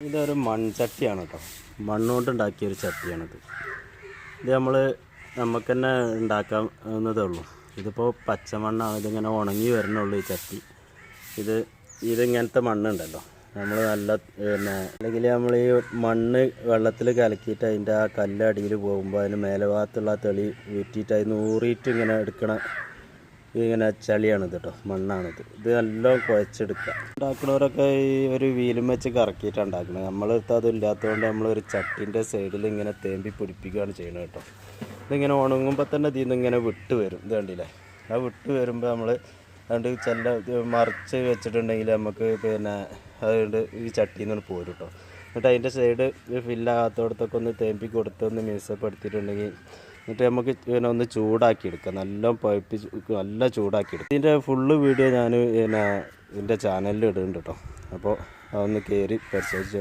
ഇതൊരു മൺചട്ടിയാണ് കേട്ടോ. മണ്ണുകൊണ്ട് ഉണ്ടാക്കിയൊരു ചട്ടിയാണിത്. ഇത് നമുക്ക് തന്നെ ഉണ്ടാക്കാവുന്നതേ ഉള്ളൂ. ഇതിപ്പോൾ പച്ചമണ്ണാണ്. ഇതിങ്ങനെ ഉണങ്ങി വരണുള്ളൂ ഈ ചട്ടി. ഇതിങ്ങനത്തെ മണ്ണുണ്ടല്ലോ, നമ്മൾ നല്ല അല്ലെങ്കിൽ നമ്മൾ ഈ മണ്ണ് വെള്ളത്തിൽ കലക്കിയിട്ട് അതിൻ്റെ ആ കല്ല് അടിയിൽ പോകുമ്പോൾ അതിന് മേലെ ഭാഗത്തുള്ള തെളി വീറ്റിയിട്ട് അതിന് ഊറിയിട്ട് ഇങ്ങനെ എടുക്കണ ഇങ്ങനെ ചളിയാണിത് കേട്ടോ, മണ്ണാണിത്. ഇത് നല്ലോണം കുഴച്ചെടുക്കുക. ഉണ്ടാക്കുന്നവരൊക്കെ ഈ ഒരു വീലും വെച്ച് കറക്കിയിട്ടാണ് ഉണ്ടാക്കുന്നത്. നമ്മളടുത്ത് അതില്ലാത്തതുകൊണ്ട് നമ്മളൊരു ചട്ടിൻ്റെ സൈഡിൽ ഇങ്ങനെ തേമ്പി പിടിപ്പിക്കുകയാണ് ചെയ്യുന്നത് കേട്ടോ. ഇതിങ്ങനെ ഉണങ്ങുമ്പോൾ തന്നെ ഇതിൽ നിന്ന് ഇങ്ങനെ വിട്ട് വരും. ഇത് കണ്ടില്ലേ? ആ വിട്ട് വരുമ്പോൾ നമ്മൾ അതുകൊണ്ട് മറിച്ച് വെച്ചിട്ടുണ്ടെങ്കിൽ നമുക്ക് അതുകൊണ്ട് ഈ ചട്ടിയിൽ നിന്ന് പോരും കേട്ടോ. എന്നിട്ട് അതിൻ്റെ സൈഡ് ഫില്ലാകാത്തോടത്തൊക്കെ ഒന്ന് തേമ്പി കൊടുത്ത് ഒന്ന് മിനുസപ്പെടുത്തിയിട്ടുണ്ടെങ്കിൽ എന്നിട്ട് നമുക്ക് ഒന്ന് ചൂടാക്കി എടുക്കാം. നല്ല പഴുപ്പിച്ച് നല്ല ചൂടാക്കി എടുക്കാം. ഇതിൻ്റെ ഫുള്ള് വീഡിയോ ഞാൻ എൻ്റെ ചാനലിൽ ഇടുന്നുണ്ട് കേട്ടോ. അപ്പോൾ അതൊന്ന് കയറി പരിശോധിച്ച്